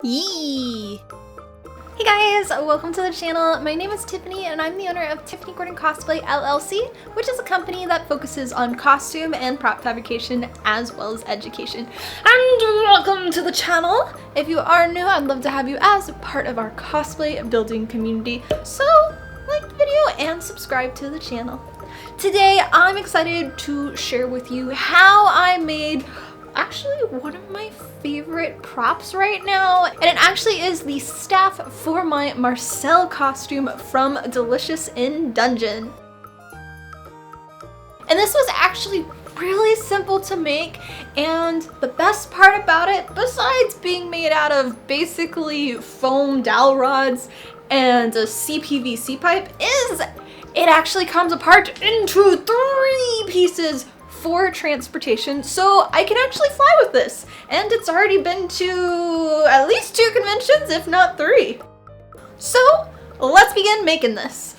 Yee! Hey guys, welcome to the channel. My name is Tiffany and I'm the owner of Tiffany Gordon Cosplay LLC, which is a company that focuses on costume and prop fabrication as well as education. And welcome to the channel! If you are new, I'd love to have you as part of our cosplay building community. So, like the video and subscribe to the channel. Today, I'm excited to share with you how I made actually one of my favorite props right now, and it actually is the staff for my Marcel costume from Delicious in Dungeon. And this was actually really simple to make, and the best part about it, besides being made out of basically foam dowel rods and a CPVC pipe, is it actually comes apart into 3 pieces for transportation, so I can actually fly with this. And it's already been to at least 2 conventions, if not 3. So let's begin making this.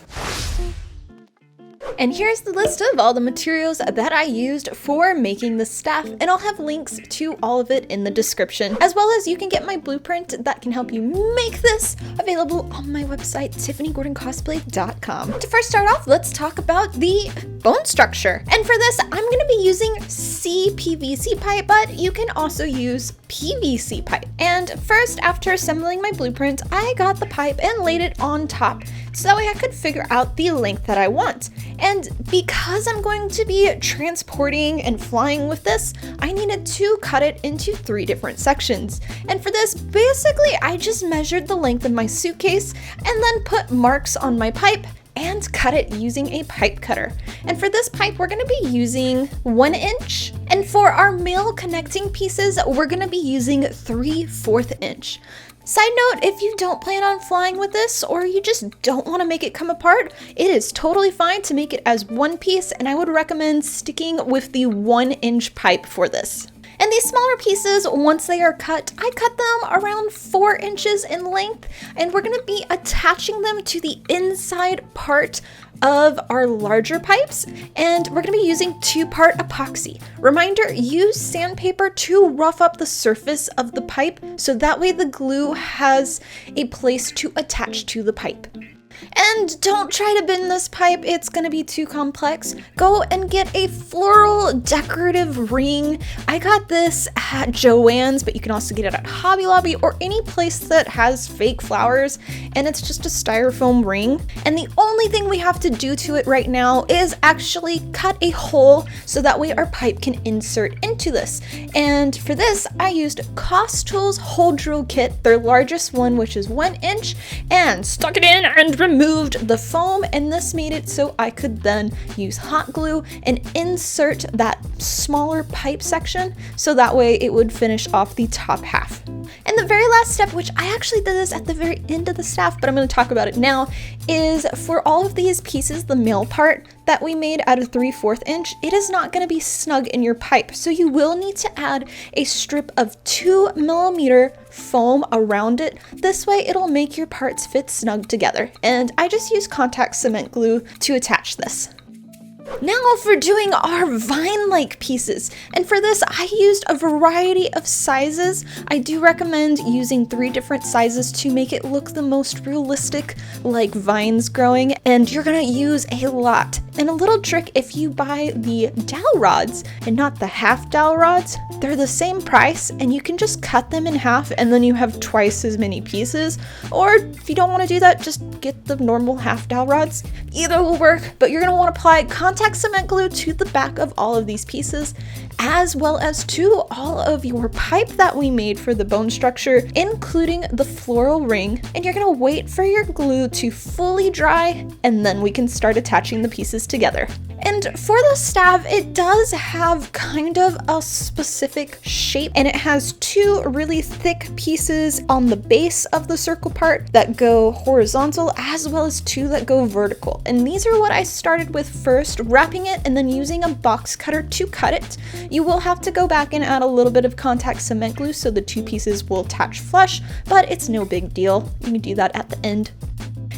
And here's the list of all the materials that I used for making the staff, and I'll have links to all of it in the description, as well as you can get my blueprint that can help you make this available on my website, tiffanyGordonCosplay.com. To first start off, let's talk about the bone structure. And for this, I'm going to be using CPVC pipe, but you can also use PVC pipe. And first, after assembling my blueprint, I got the pipe and laid it on top so that way I could figure out the length that I want. And because I'm going to be transporting and flying with this, I needed to cut it into 3 different sections. And for this, basically, I just measured the length of my suitcase and then put marks on my pipe and cut it using a pipe cutter. And for this pipe, we're going to be using 1 inch. And for our male connecting pieces, we're going to be using 3/4 inch. Side note, if you don't plan on flying with this, or you just don't want to make it come apart, it is totally fine to make it as 1 piece, and I would recommend sticking with the 1 inch pipe for this. And these smaller pieces, once they are cut, I cut them around 4 inches in length, and we're gonna be attaching them to the inside part of our larger pipes, and we're gonna be using 2-part epoxy. Reminder, use sandpaper to rough up the surface of the pipe, so that way the glue has a place to attach to the pipe. And don't try to bend this pipe, it's gonna be too complex. Go and get a floral decorative ring. I got this at Joann's, but you can also get it at Hobby Lobby or any place that has fake flowers, and it's just a styrofoam ring. And the only thing we have to do to it right now is actually cut a hole so that way our pipe can insert into this. And for this, I used Costools hole drill kit, their largest one, which is 1 inch, and stuck it in and removed the foam, and this made it so I could then use hot glue and insert that smaller pipe section so that way it would finish off the top half. And the very last step, which I actually did this at the very end of the staff, but I'm going to talk about it now, is for all of these pieces, the male part that we made out of 3/4 inch, it is not going to be snug in your pipe. So you will need to add a strip of 2mm foam around it. This way it'll make your parts fit snug together. And I just use contact cement glue to attach this. Now for doing our vine-like pieces, and for this I used a variety of sizes. I do recommend using 3 different sizes to make it look the most realistic, like vines growing, and you're gonna use a lot. And a little trick, if you buy the dowel rods and not the half dowel rods, they're the same price and you can just cut them in half and then you have twice as many pieces. Or if you don't want to do that, just get the normal half dowel rods. Either will work, but you're going to want to apply contact cement glue to the back of all of these pieces, as well as to all of your pipe that we made for the bone structure, including the floral ring. And you're going to wait for your glue to fully dry, and then we can start attaching the pieces together. And for the staff, it does have kind of a specific shape, and it has 2 really thick pieces on the base of the circle part that go horizontal, as well as 2 that go vertical. And these are what I started with first, wrapping it and then using a box cutter to cut it. You will have to go back and add a little bit of contact cement glue so the 2 pieces will attach flush, but it's no big deal. You can do that at the end.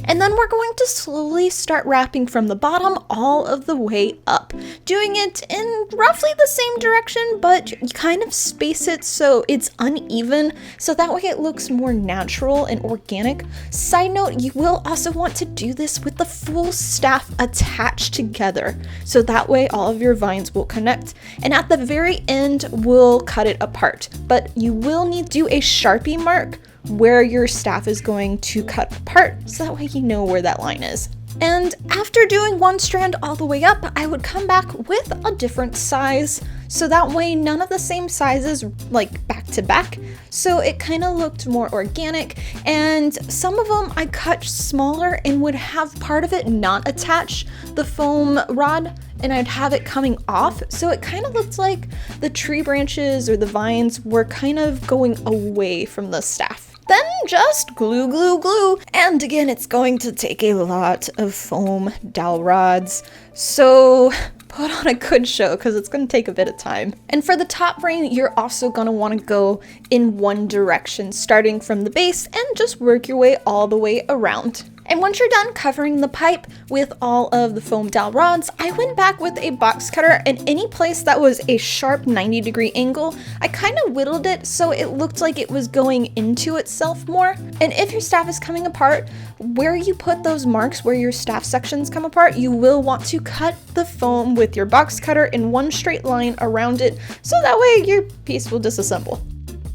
And then we're going to slowly start wrapping from the bottom all of the way up, doing it in roughly the same direction, but you kind of space it so it's uneven, so that way it looks more natural and organic. Side note, you will also want to do this with the full staff attached together, so that way all of your vines will connect. And at the very end, we'll cut it apart, but you will need to do a Sharpie mark where your staff is going to cut apart, so that way you know where that line is. And after doing one strand all the way up, I would come back with a different size, so that way none of the same sizes like back to back, so it kind of looked more organic. And some of them I cut smaller and would have part of it not attach the foam rod, and I'd have it coming off, so it kind of looked like the tree branches or the vines were kind of going away from the staff. Then just glue, glue, glue. And again, it's going to take a lot of foam dowel rods, so put on a good show because it's going to take a bit of time. And for the top frame, you're also going to want to go in one direction, starting from the base, and just work your way all the way around. And once you're done covering the pipe with all of the foam dowel rods, I went back with a box cutter, and any place that was a sharp 90-degree angle, I kind of whittled it so it looked like it was going into itself more. And if your staff is coming apart, where you put those marks where your staff sections come apart, you will want to cut the foam with your box cutter in one straight line around it, so that way your piece will disassemble.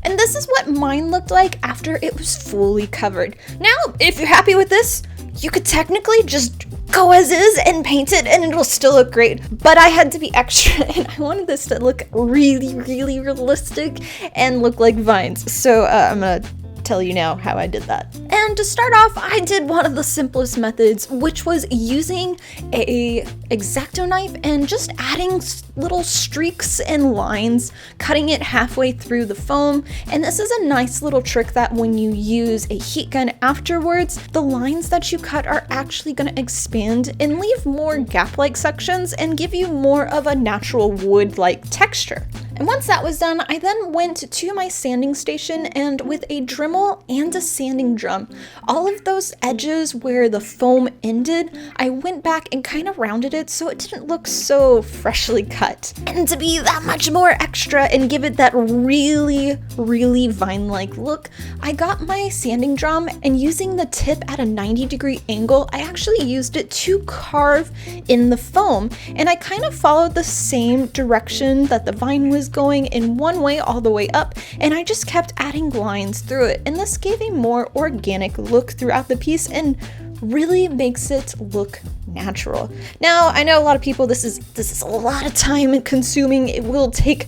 And this is what mine looked like after it was fully covered. Now, if you're happy with this, you could technically just go as is and paint it and it'll still look great. But I had to be extra and I wanted this to look really, really realistic and look like vines. So I'm gonna tell you now how I did that. And to start off, I did one of the simplest methods, which was using a X-Acto knife and just adding little streaks and lines, cutting it halfway through the foam. And this is a nice little trick that when you use a heat gun afterwards, the lines that you cut are actually going to expand and leave more gap-like sections and give you more of a natural wood-like texture. And once that was done, I then went to my sanding station and with a Dremel and a sanding drum, all of those edges where the foam ended, I went back and kind of rounded it so it didn't look so freshly cut. And to be that much more extra and give it that really, really vine-like look, I got my sanding drum and using the tip at a 90-degree angle, I actually used it to carve in the foam. And I kind of followed the same direction that the vine was going in one way all the way up, and I just kept adding lines through it, and this gave a more organic look throughout the piece and really makes it look natural. Now, I know a lot of people, this is a lot of time consuming. It will take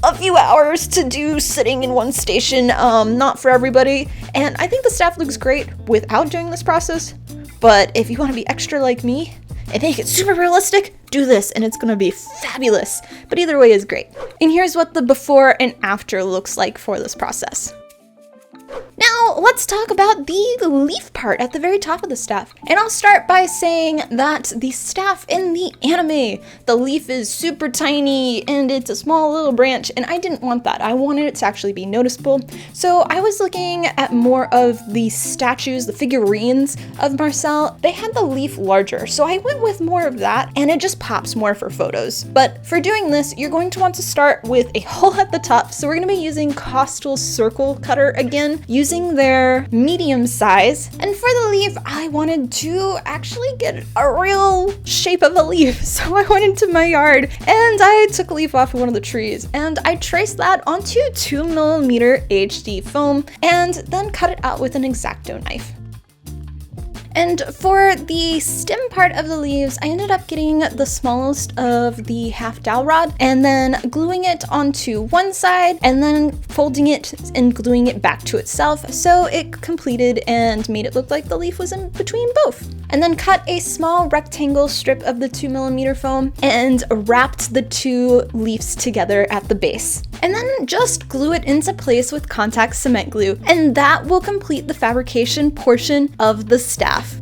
a few hours to do sitting in one station, not for everybody, and I think the staff looks great without doing this process, but if you want to be extra like me and make it super realistic, do this and it's gonna be fabulous. But either way is great. And here's what the before and after looks like for this process. Now, let's talk about the leaf part at the very top of the staff. And I'll start by saying that the staff in the anime, the leaf is super tiny and it's a small little branch, and I didn't want that. I wanted it to actually be noticeable. So I was looking at more of the statues, the figurines of Marcel. They had the leaf larger, so I went with more of that, and it just pops more for photos. But for doing this, you're going to want to start with a hole at the top. So we're gonna be using Costal Circle Cutter again, using their medium size. And for the leaf, I wanted to actually get a real shape of a leaf. So I went into my yard and I took a leaf off of one of the trees and I traced that onto 2mm HD foam and then cut it out with an X-Acto knife. And for the stem part of the leaves, I ended up getting the smallest of the half dowel rod and then gluing it onto one side and then folding it and gluing it back to itself so it completed and made it look like the leaf was in between both. And then cut a small rectangle strip of the 2mm foam and wrapped the two leaves together at the base. And then just glue it into place with contact cement glue, and that will complete the fabrication portion of the staff.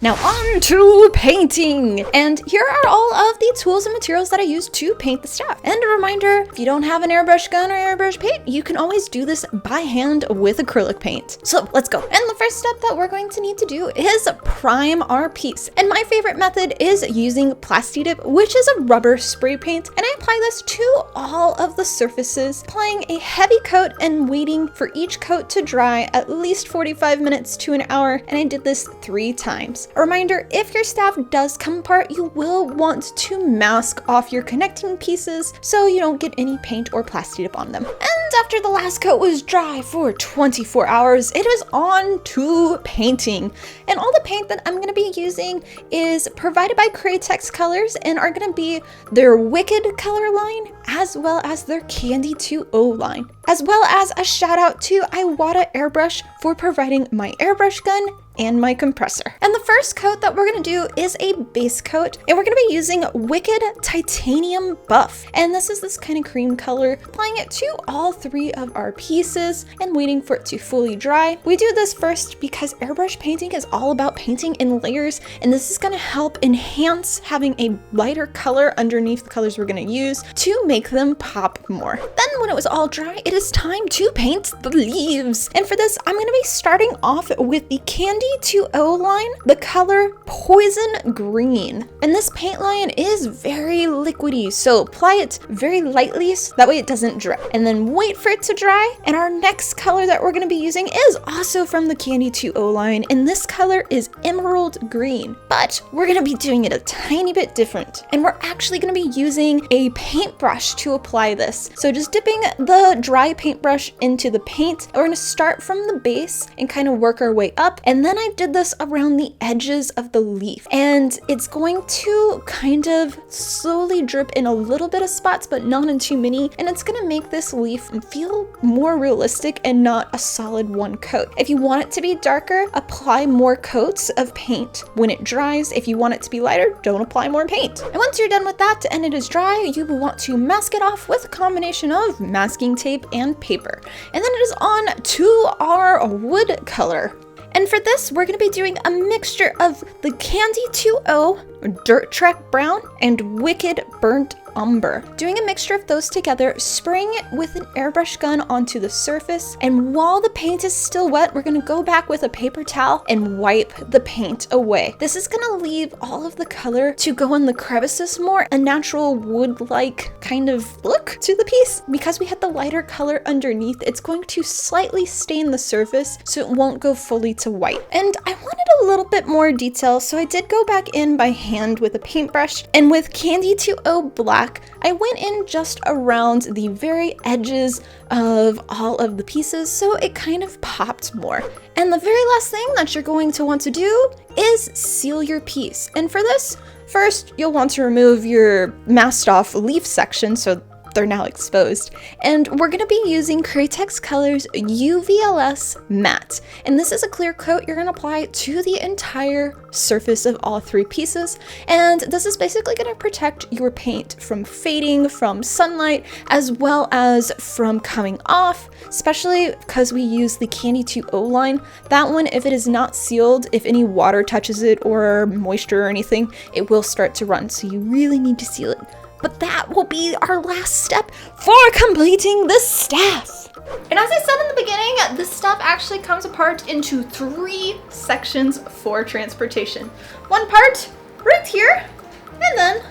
Now on to painting! And here are all of the tools and materials that I used to paint the staff. And a reminder, if you don't have an airbrush gun or airbrush paint, you can always do this by hand with acrylic paint. So let's go. And the first step that we're going to need to do is prime our piece. And my favorite method is using Plastidip, which is a rubber spray paint. And I apply this to all of the surfaces, applying a heavy coat and waiting for each coat to dry at least 45 minutes to an hour. And I did this 3 times. A reminder, if your staff does come apart, you will want to mask off your connecting pieces so you don't get any paint or Plastidip on them. And after the last coat was dry for 24 hours, it is on to painting. And all the paint that I'm going to be using is provided by Cratex Colors and are going to be their Wicked color line as well as their Candy 2O line. As well as a shout out to Iwata Airbrush for providing my airbrush gun and my compressor. And the first coat that we're gonna do is a base coat, and we're gonna be using Wicked Titanium Buff. And this is this kind of cream color, applying it to all 3 of our pieces and waiting for it to fully dry. We do this first because airbrush painting is all about painting in layers, and this is gonna help enhance having a lighter color underneath the colors we're gonna use to make them pop more. Then when it was all dry, it is time to paint the leaves. And for this, I'm gonna be starting off with the Candy 2O line, the color Poison Green. And this paint line is very liquidy, so apply it very lightly so that way it doesn't dry. And then wait for it to dry. And our next color that we're going to be using is also from the Candy 2O line, and this color is Emerald Green. But we're going to be doing it a tiny bit different. And we're actually going to be using a paintbrush to apply this. So just dipping the dry paintbrush into the paint, and we're going to start from the base and kind of work our way up. And then I did this around the edges of the leaf, and it's going to kind of slowly drip in a little bit of spots, but not in too many, and it's going to make this leaf feel more realistic and not a solid one coat. If you want it to be darker, apply more coats of paint when it dries. If you want it to be lighter, don't apply more paint. And once you're done with that and it is dry, you will want to mask it off with a combination of masking tape and paper. And then it is on to our wood color. And for this, we're going to be doing a mixture of the Candy 2O, Dirt Trek Brown, and Wicked Burnt Umber. Doing a mixture of those together, spraying it with an airbrush gun onto the surface, and while the paint is still wet, we're going to go back with a paper towel and wipe the paint away. This is going to leave all of the color to go in the crevices more, a natural wood-like kind of look to the piece. Because we had the lighter color underneath, it's going to slightly stain the surface so it won't go fully to white. And I wanted a little bit more detail, so I did go back in by hand with a paintbrush, and with Candy 2O Black, I went in just around the very edges of all of the pieces so it kind of popped more. And the very last thing that you're going to want to do is seal your piece. And for this, first you'll want to remove your masked off leaf section so they're now exposed. And we're going to be using Cratex Colors UVLS Matte. And this is a clear coat you're going to apply to the entire surface of all 3 pieces. And this is basically going to protect your paint from fading, from sunlight, as well as from coming off, especially because we use the Candy 2O line. That one, if it is not sealed, if any water touches it or moisture or anything, it will start to run. So you really need to seal it. But that will be our last step for completing the staff. And as I said in the beginning, the staff actually comes apart into 3 sections for transportation. One part right here, and then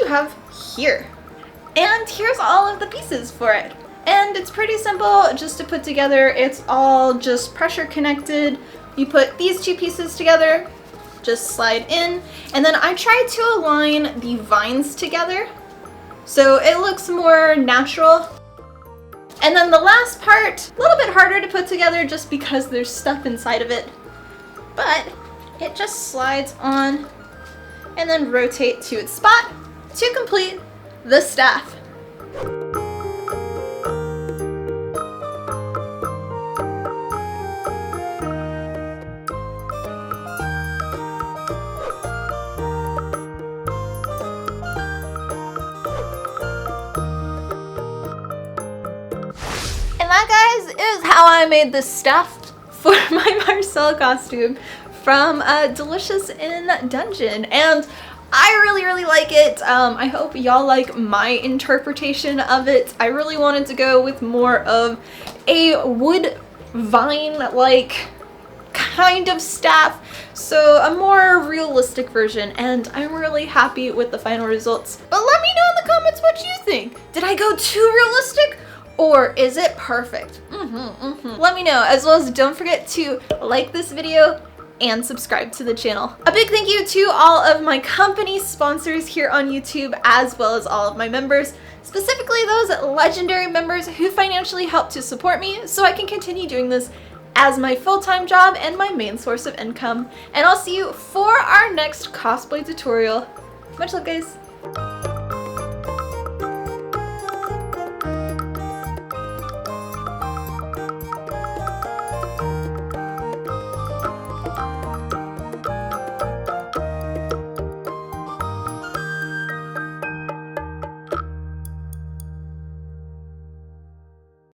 you have here. And here's all of the pieces for it. And it's pretty simple just to put together. It's all just pressure connected. You put these 2 pieces together, just slide in, and then I try to align the vines together so it looks more natural. And then the last part, a little bit harder to put together just because there's stuff inside of it, but it just slides on and then rotate to its spot to complete the staff. And that, guys, is how I made this staff for my Marcel costume from Delicious in Dungeon, and I really like it. I hope y'all like my interpretation of it. I really wanted to go with more of a wood vine like kind of staff, so a more realistic version, and I'm really happy with the final results. But let me know in the comments what you think. Did I go too realistic, or is it perfect? Let me know, as well as don't forget to like this video and subscribe to the channel. A big thank you to all of my company sponsors here on YouTube, as well as all of my members, specifically those legendary members who financially help to support me so I can continue doing this as my full-time job and my main source of income. And I'll see you for our next cosplay tutorial. Much love, guys.